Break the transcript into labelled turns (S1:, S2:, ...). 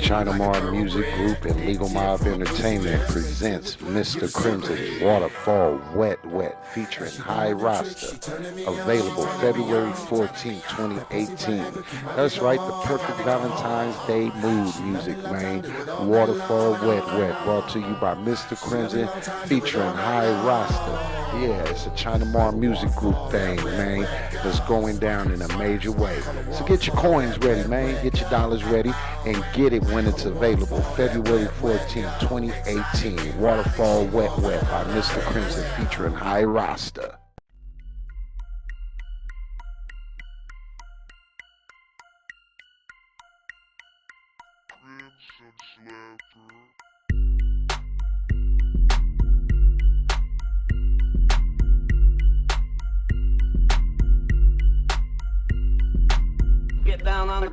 S1: China Mar Music Group and Legal Mob Entertainment presents Mr. Crimson's Waterfall Wet Wet featuring High Roster. Available February 14, 2018. That's right, the perfect Valentine's Day mood music, man. Waterfall Wet Wet, brought to you by Mr. Crimson featuring High Roster. Yeah, it's a China Mar Music Group thing, man. That's going down in a major way. So get your coins ready, man. Get your dollars ready and get it when it's available. February 14, 2018. Waterfall Wet Wet by Mr. Crimson featuring High Roster.
S2: Get down on the